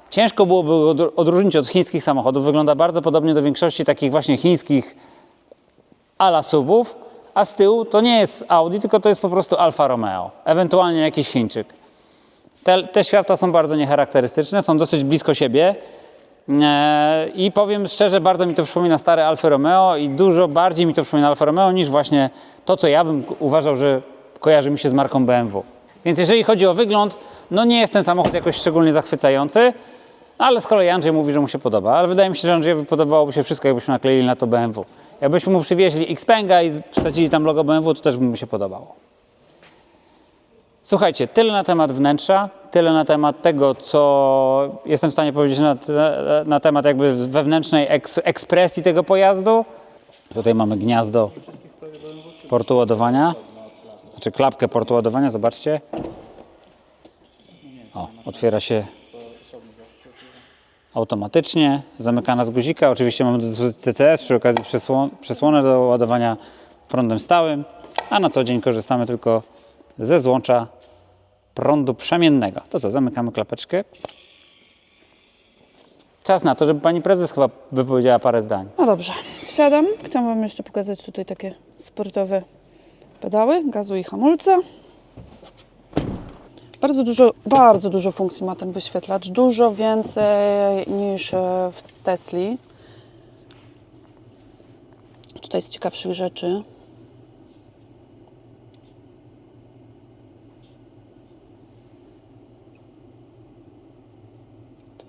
ciężko byłoby odróżnić od chińskich samochodów. Wygląda bardzo podobnie do większości takich właśnie chińskich a la SUV-ów, a z tyłu to nie jest Audi, tylko to jest po prostu Alfa Romeo, ewentualnie jakiś Chińczyk. Te światła są bardzo niecharakterystyczne, są dosyć blisko siebie. I powiem szczerze, bardzo mi to przypomina stare Alfa Romeo i dużo bardziej mi to przypomina Alfa Romeo niż właśnie to, co ja bym uważał, że kojarzy mi się z marką BMW. Więc jeżeli chodzi o wygląd, no nie jest ten samochód jakoś szczególnie zachwycający, ale z kolei Andrzej mówi, że mu się podoba. Ale wydaje mi się, że Andrzejowi podobałoby się wszystko, jakbyśmy nakleili na to BMW. Jakbyśmy mu przywieźli Xpenga i wsadzili tam logo BMW, to też by mu się podobało. Słuchajcie, tyle na temat wnętrza, tyle na temat tego, co jestem w stanie powiedzieć na temat jakby wewnętrznej ekspresji tego pojazdu. Tutaj mamy gniazdo portu ładowania, znaczy klapkę portu ładowania, zobaczcie. O, otwiera się automatycznie, zamykana z guzika. Oczywiście mamy do dyspozycji CCS, przy okazji przesłonę do ładowania prądem stałym, a na co dzień korzystamy tylko ze złącza prądu przemiennego. To co, zamykamy klapeczkę. Czas na to, żeby pani prezes chyba wypowiedziała parę zdań. No dobrze, wsiadam. Chciałam wam jeszcze pokazać tutaj takie sportowe pedały, gazu i hamulca. Bardzo dużo funkcji ma ten wyświetlacz. Dużo więcej niż w Tesli. Tutaj z ciekawszych rzeczy.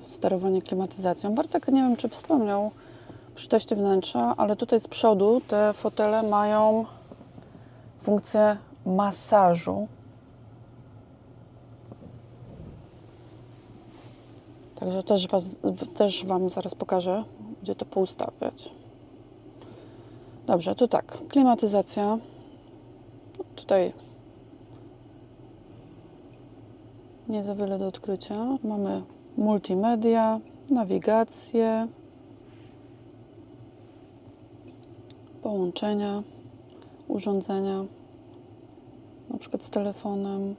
Sterowanie klimatyzacją. Bartek, nie wiem, czy wspomniał przy teście wnętrza, ale tutaj z przodu te fotele mają funkcję masażu. Także też Wam zaraz pokażę, gdzie to poustawiać. Dobrze, to tak, klimatyzacja. Tutaj nie za wiele do odkrycia. Mamy multimedia, nawigację, połączenia, urządzenia, na przykład z telefonem.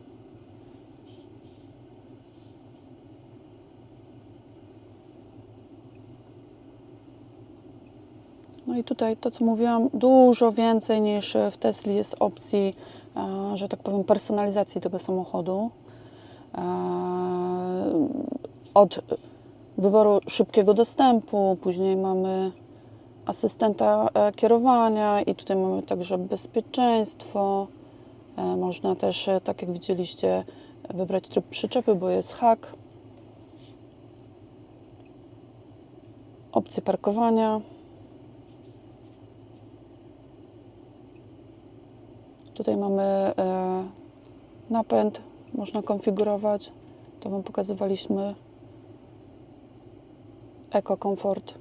No i tutaj to, co mówiłam, dużo więcej niż w Tesli jest opcji, że tak powiem, personalizacji tego samochodu. Od wyboru szybkiego dostępu, później mamy asystenta kierowania i tutaj mamy także bezpieczeństwo. Można też, tak jak widzieliście, wybrać tryb przyczepy, bo jest hak. Opcje parkowania. Tutaj mamy napęd, można konfigurować. To Wam pokazywaliśmy. Eco Comfort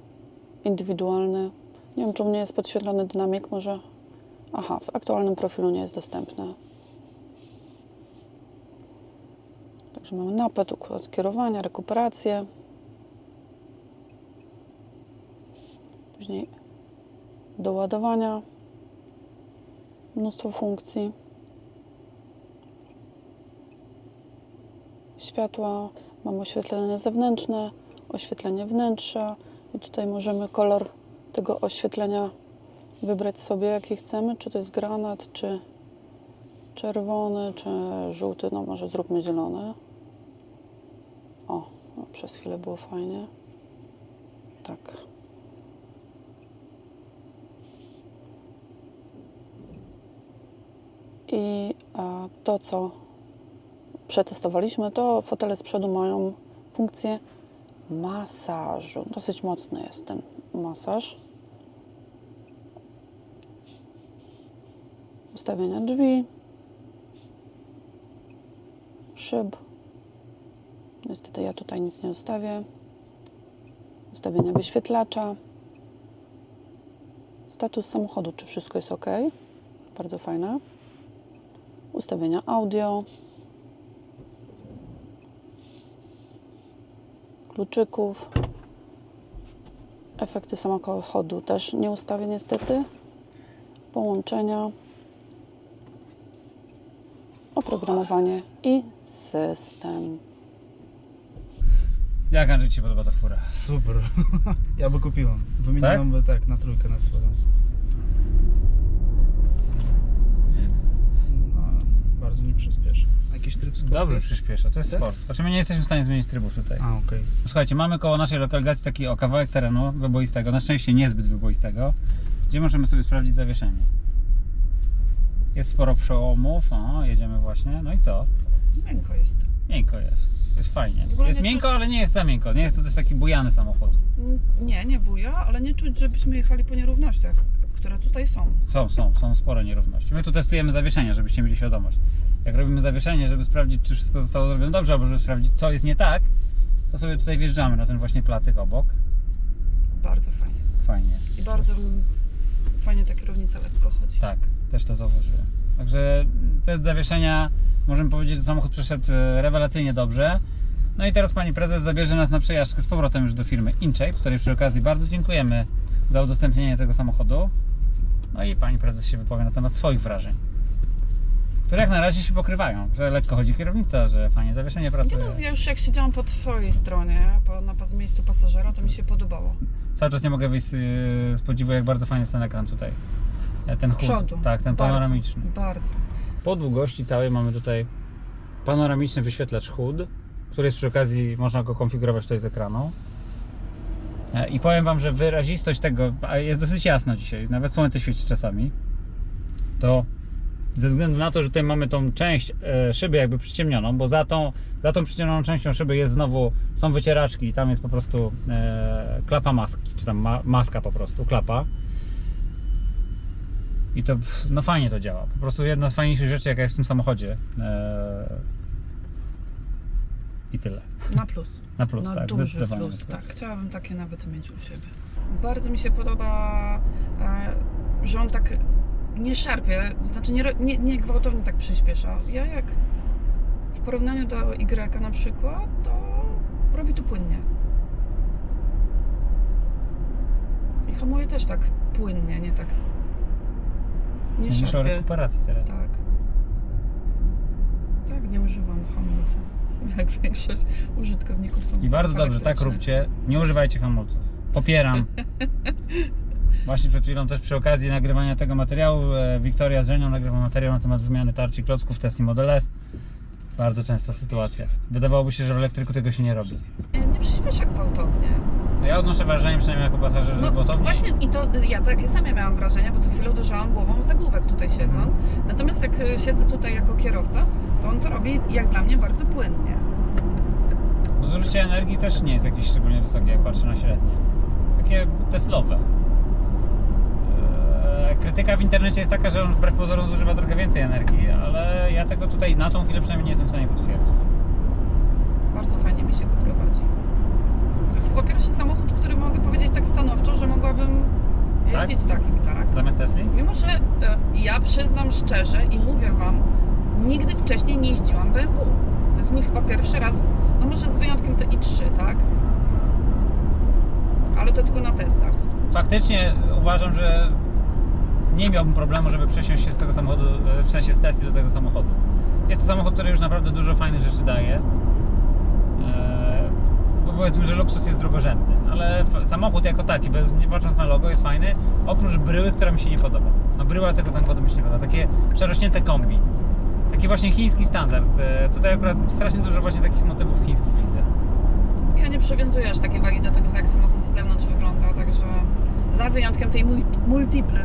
indywidualny. Nie wiem, czemu nie jest podświetlony dynamik, może... Aha, w aktualnym profilu nie jest dostępny. Także mamy napęd, układ kierowania, rekuperację. Później do ładowania. Mnóstwo funkcji. Światła, mamy oświetlenie zewnętrzne, oświetlenie wnętrza i tutaj możemy kolor tego oświetlenia wybrać sobie, jaki chcemy, czy to jest granat, czy czerwony, czy żółty, no może zróbmy zielony. O, no przez chwilę było fajnie. Tak. I to, co przetestowaliśmy, to fotele z przodu mają funkcję masażu. Dosyć mocny jest ten masaż. Ustawienia drzwi, szyb. Niestety ja tutaj nic nie ustawię. Ustawienia wyświetlacza. Status samochodu, czy wszystko jest ok. Bardzo fajne. Ustawienia audio. Kluczyków. Efekty samochodu też nie ustawię niestety. Połączenia. Oprogramowanie i system. Jak Andrzej Ci się podoba ta fura? Super. Ja by kupiłem. Wymieniłem by tak na trójkę na swoją. No, bardzo mi przyspieszy. jakiś tryb sport? Dobrze przyspiesza, to jest Tak? sport. Znaczy my nie jesteśmy w stanie zmienić trybów tutaj. A, okej. Słuchajcie, mamy koło naszej lokalizacji taki kawałek terenu wyboistego, na szczęście niezbyt wyboistego, gdzie możemy sobie sprawdzić zawieszenie. Jest sporo przełomów, jedziemy właśnie, no i co? Miękko jest. Miękko jest, jest fajnie. W ogóle Jest nie miękko, ale nie jest za miękko, nie jest to też taki bujany samochód. Nie buja, ale nie czuć, żebyśmy jechali po nierównościach, które tutaj są. Są spore nierówności. My tu testujemy zawieszenia, żebyście mieli świadomość. Jak robimy zawieszenie, żeby sprawdzić, czy wszystko zostało zrobione dobrze, albo żeby sprawdzić, co jest nie tak, to sobie tutaj wjeżdżamy na ten właśnie placyk obok. Bardzo fajnie. Fajnie. I bardzo fajnie ta kierownica lekko chodzi. Tak, też to zauważyłem. Także test zawieszenia, możemy powiedzieć, że samochód przeszedł rewelacyjnie dobrze. No i teraz pani prezes zabierze nas na przejażdżkę z powrotem już do firmy InShape, której przy okazji bardzo dziękujemy za udostępnienie tego samochodu. No i pani prezes się wypowie na temat swoich wrażeń, które jak na razie się pokrywają, że lekko chodzi kierownica, że fajnie zawieszenie Nie pracuje. no, ja już jak siedziałam po twojej stronie, na miejscu pasażera, to mi się podobało. Cały czas nie mogę wyjść z podziwu, jak bardzo fajny jest ten ekran tutaj. Ten Z HUD, przodu. tak, ten Bardzo, panoramiczny. Bardzo. Po długości całej mamy tutaj panoramiczny wyświetlacz HUD, który jest przy okazji, można go konfigurować tutaj z ekranu. I powiem Wam, że wyrazistość tego, a jest dosyć jasno dzisiaj, nawet słońce świeci czasami, to ze względu na to, że tutaj mamy tą część szyby jakby przyciemnioną, bo za tą przyciemnioną częścią szyby jest znowu, są wycieraczki i tam jest po prostu klapa maski, czy tam maska po prostu, klapa. I to, no fajnie to działa. Po prostu jedna z fajniejszych rzeczy, jaka jest w tym samochodzie. I tyle. Na plus. Na plus, Na tak, duży zdecydowanie. plus, tak. Chciałabym takie nawet mieć u siebie. Bardzo mi się podoba, że on tak nie szarpie, znaczy nie gwałtownie tak przyspiesza. Ja jak w porównaniu do Y na przykład, to robi to płynnie. I hamuje też tak płynnie, nie tak. Nie Mówisz o szarpie. rekuperacji teraz. Tak. Tak, nie używam hamulca. Jak większość użytkowników samochodów I bardzo dobrze, tak elektrycznych. róbcie. Nie używajcie hamulców. Popieram. Właśnie przed chwilą też przy okazji nagrywania tego materiału Wiktoria z Żenią nagrywa materiał na temat wymiany tarczy klocków Tesla Model S. Bardzo częsta sytuacja. Wydawałoby się, że w elektryku tego się nie robi. Nie przyspiesza gwałtownie. No ja odnoszę wrażenie, przynajmniej jako pasażer, że No gwałtownie. właśnie i to ja takie same miałam wrażenie, bo co chwilę uderzałam głową w zagłówek tutaj siedząc. Natomiast jak siedzę tutaj jako kierowca, to on to robi jak dla mnie bardzo płynnie. Zużycie energii też nie jest jakieś szczególnie wysokie, jak patrzę na średnie. Takie Teslowe. Krytyka w internecie jest taka, że on wbrew pozorom zużywa trochę więcej energii, ale ja tego tutaj na tą chwilę przynajmniej nie jestem w stanie potwierdzić. Bardzo fajnie mi się go prowadzi. To jest chyba pierwszy samochód, który mogę powiedzieć tak stanowczo, że mogłabym jeździć takim, tak? Zamiast Tesli? Mimo, że ja przyznam szczerze i mówię Wam, nigdy wcześniej nie jeździłam BMW. To jest mój chyba pierwszy raz, no może z wyjątkiem te i3, tak? Ale to tylko na testach. Faktycznie uważam, że nie miałbym problemu, żeby przesiąść się z tego samochodu, w sensie z Tesli do tego samochodu. Jest to samochód, który już naprawdę dużo fajnych rzeczy daje. Bo powiedzmy, że luksus jest drugorzędny, ale samochód jako taki, nie patrząc na logo, jest fajny, oprócz bryły, która mi się nie podoba. No bryła tego samochodu mi się nie podoba, takie przerośnięte kombi. Taki właśnie chiński standard. Tutaj akurat strasznie dużo właśnie takich motywów chińskich widzę. Ja nie przywiązuję aż takiej wagi do tego, jak samochód z zewnątrz wygląda, także za wyjątkiem tej multiple,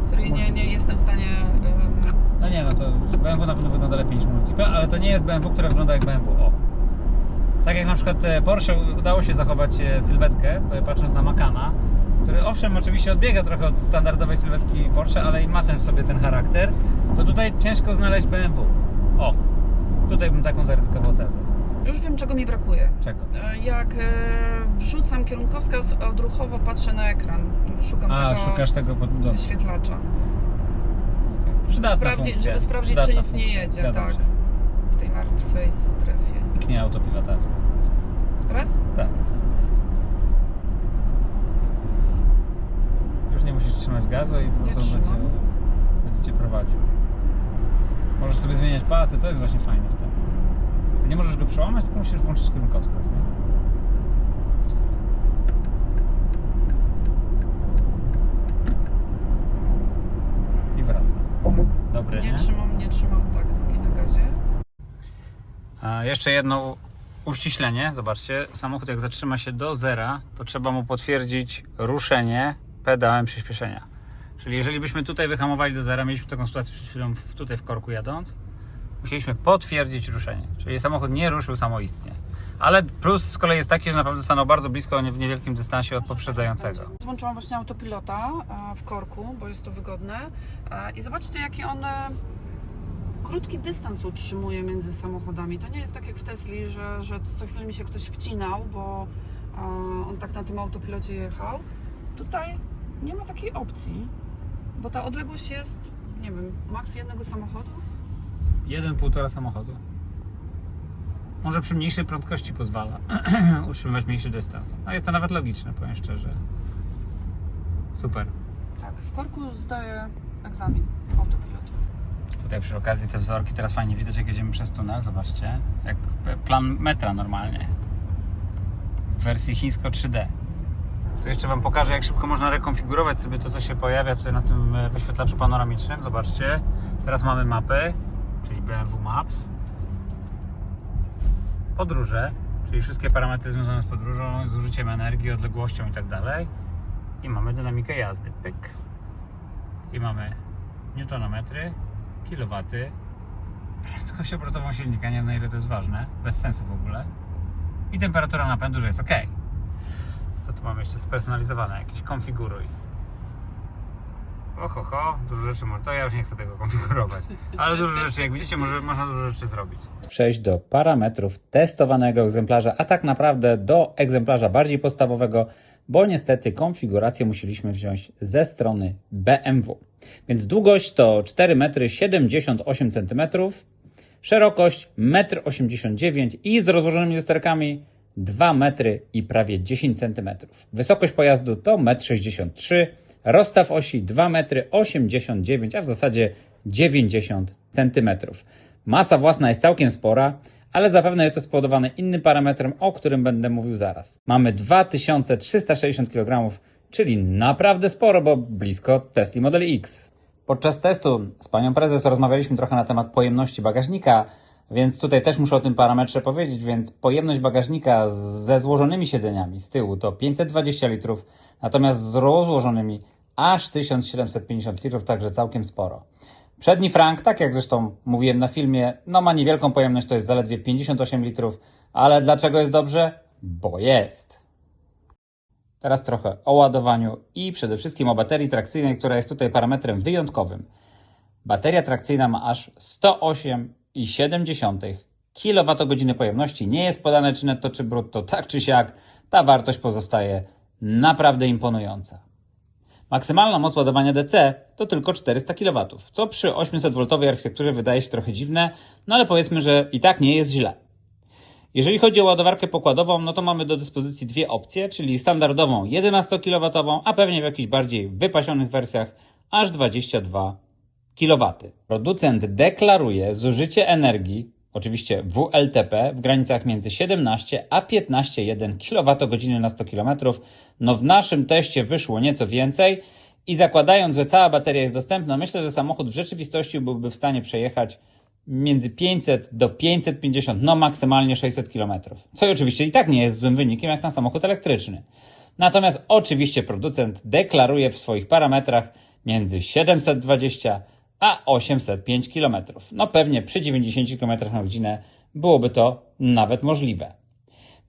której nie jestem w stanie... No nie, no to BMW na pewno wygląda lepiej niż Multiple, ale to nie jest BMW, które wygląda jak BMW. O. Tak jak na przykład Porsche udało się zachować sylwetkę, patrząc na Macana, który owszem oczywiście odbiega trochę od standardowej sylwetki Porsche, ale i ma ten w sobie ten charakter, to tutaj ciężko znaleźć BMW. O, tutaj bym taką zaryzykował tezę. Już wiem, czego mi brakuje. Czego? Jak wrzucam kierunkowskaz, odruchowo patrzę na ekran. Szukam tego szukasz tego wyświetlacza. Przydatna funkcja. Żeby sprawdzić, Przydatna czy nic nie funkcja. jedzie, Zgadzam tak. się. W tej martwej strefie. Knie autopilota. Raz? Tak. Już nie musisz trzymać gazu i po Nie prostu trzymam. będzie cię prowadził. Możesz sobie zmieniać pasy, to jest właśnie fajne w tym. Nie możesz go przełamać, tylko musisz włączyć kierunkowskaz, nie? I wraca. Tak. Dobra. dobry, nie? Nie trzymam tak nogi na gazie. A jeszcze jedno uściślenie. Zobaczcie, samochód jak zatrzyma się do zera, to trzeba mu potwierdzić ruszenie pedałem przyspieszenia. Czyli jeżeli byśmy tutaj wyhamowali do zera, mieliśmy taką sytuację przed chwilą tutaj w korku jadąc, musieliśmy potwierdzić ruszenie. Czyli samochód nie ruszył samoistnie. Ale plus z kolei jest taki, że naprawdę stanął bardzo blisko, w niewielkim dystansie od poprzedzającego. Złączyłam właśnie autopilota w korku, bo jest to wygodne. I zobaczcie, jaki on krótki dystans utrzymuje między samochodami. To nie jest tak jak w Tesli, że co chwilę mi się ktoś wcinał, bo on tak na tym autopilocie jechał. Tutaj nie ma takiej opcji, bo ta odległość jest, nie wiem, maks jednego samochodu. 1,5 samochodu. Może przy mniejszej prędkości pozwala utrzymywać mniejszy dystans. A jest to nawet logiczne, powiem szczerze. Super. Tak, w korku zdaję egzamin autopilotu. Tutaj przy okazji te wzorki teraz fajnie widać, jak jedziemy przez tunel. Zobaczcie, jak plan metra normalnie. W wersji chińsko 3D. Tu jeszcze Wam pokażę, jak szybko można rekonfigurować sobie to, co się pojawia tutaj na tym wyświetlaczu panoramicznym. Zobaczcie, teraz mamy mapy, czyli BMW Maps. Podróże, czyli wszystkie parametry związane z podróżą, z użyciem energii, odległością i tak dalej. I mamy dynamikę jazdy. Pyk. I mamy newtonometry, kilowaty, prędkość obrotową silnika, nie wiem na ile to jest ważne, bez sensu w ogóle. I temperatura napędu, że jest ok. Co tu mamy jeszcze spersonalizowane? Jakieś konfiguruj. Oho, dużo rzeczy można. To ja już nie chcę tego konfigurować. Ale dużo rzeczy, jak widzicie, można dużo rzeczy zrobić. Przejść do parametrów testowanego egzemplarza, a tak naprawdę do egzemplarza bardziej podstawowego, bo niestety konfigurację musieliśmy wziąć ze strony BMW. Więc długość to 4,78 cm, szerokość 1,89 m i z rozłożonymi lusterkami 2 metry i prawie 10 cm. Wysokość pojazdu to 1,63 m, rozstaw osi 2,89 m, a w zasadzie 90 cm. Masa własna jest całkiem spora, ale zapewne jest to spowodowane innym parametrem, o którym będę mówił zaraz. Mamy 2360 kg, czyli naprawdę sporo, bo blisko Tesla Model X. Podczas testu z panią prezes rozmawialiśmy trochę na temat pojemności bagażnika, więc tutaj też muszę o tym parametrze powiedzieć, więc pojemność bagażnika ze złożonymi siedzeniami z tyłu to 520 litrów, natomiast z rozłożonymi aż 1750 litrów, także całkiem sporo. Przedni frank, tak jak zresztą mówiłem na filmie, no ma niewielką pojemność, to jest zaledwie 58 litrów, ale dlaczego jest dobrze? Bo jest. Teraz trochę o ładowaniu i przede wszystkim o baterii trakcyjnej, która jest tutaj parametrem wyjątkowym. Bateria trakcyjna ma aż 108,7 kWh pojemności. Nie jest podane czy netto, czy brutto, tak czy siak, ta wartość pozostaje naprawdę imponująca. Maksymalna moc ładowania DC to tylko 400 kW, co przy 800V architekturze wydaje się trochę dziwne, no ale powiedzmy, że i tak nie jest źle. Jeżeli chodzi o ładowarkę pokładową, no to mamy do dyspozycji dwie opcje, czyli standardową 11 kW, a pewnie w jakichś bardziej wypasionych wersjach aż 22 kW. Producent deklaruje zużycie energii, oczywiście WLTP, w granicach między 17 a 15,1 kWh na 100 km. No w naszym teście wyszło nieco więcej i zakładając, że cała bateria jest dostępna, myślę, że samochód w rzeczywistości byłby w stanie przejechać między 500 do 550, no maksymalnie 600 km. Co oczywiście i tak nie jest złym wynikiem jak na samochód elektryczny. Natomiast oczywiście producent deklaruje w swoich parametrach między 720 a 805 km. No pewnie przy 90 km na godzinę byłoby to nawet możliwe.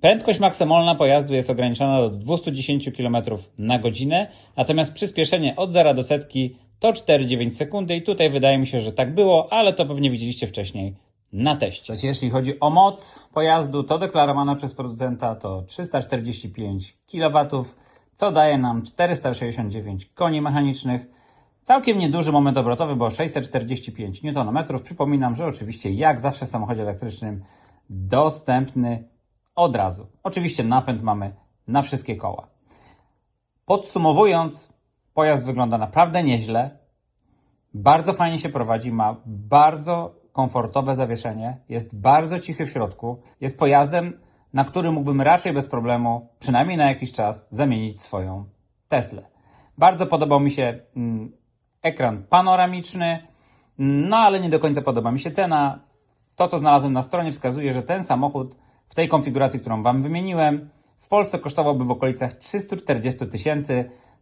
Prędkość maksymalna pojazdu jest ograniczona do 210 km na godzinę, natomiast przyspieszenie od 0 do setki to 4,9 sekundy i tutaj wydaje mi się, że tak było, ale to pewnie widzieliście wcześniej na teście. Jeśli chodzi o moc pojazdu, to deklarowana przez producenta to 345 kW, co daje nam 469 koni mechanicznych. Całkiem nieduży moment obrotowy, bo 645 Nm. Przypominam, że oczywiście jak zawsze w samochodzie elektrycznym dostępny od razu. Oczywiście napęd mamy na wszystkie koła. Podsumowując, pojazd wygląda naprawdę nieźle. Bardzo fajnie się prowadzi, ma bardzo komfortowe zawieszenie, jest bardzo cichy w środku. Jest pojazdem, na który mógłbym raczej bez problemu, przynajmniej na jakiś czas, zamienić swoją Teslę. Bardzo podobał mi się ekran panoramiczny. No ale nie do końca podoba mi się cena. To, co znalazłem na stronie, wskazuje, że ten samochód w tej konfiguracji, którą Wam wymieniłem, w Polsce kosztowałby w okolicach 340 000,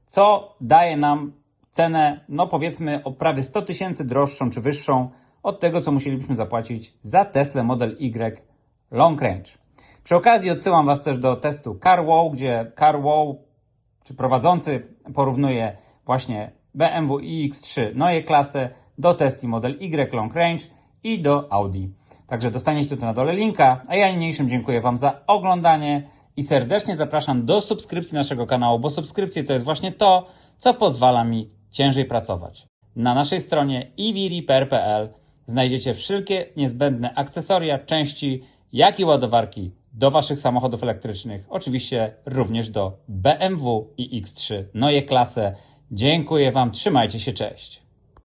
co daje nam cenę, no powiedzmy, o prawie 100 000 droższą czy wyższą od tego, co musielibyśmy zapłacić za Tesla Model Y Long Range. Przy okazji odsyłam Was też do testu CarWow, gdzie CarWow, czy prowadzący, porównuje właśnie BMW iX3 Neue Klasse do testu Model Y Long Range i do Audi. Także dostaniecie tutaj na dole linka, a ja niniejszym dziękuję Wam za oglądanie i serdecznie zapraszam do subskrypcji naszego kanału, bo subskrypcje to jest właśnie to, co pozwala mi ciężej pracować. Na naszej stronie eVrepair.pl znajdziecie wszelkie niezbędne akcesoria, części, jak i ładowarki do Waszych samochodów elektrycznych, oczywiście również do BMW iX3 Neue Klasse. Dziękuję Wam, trzymajcie się, cześć!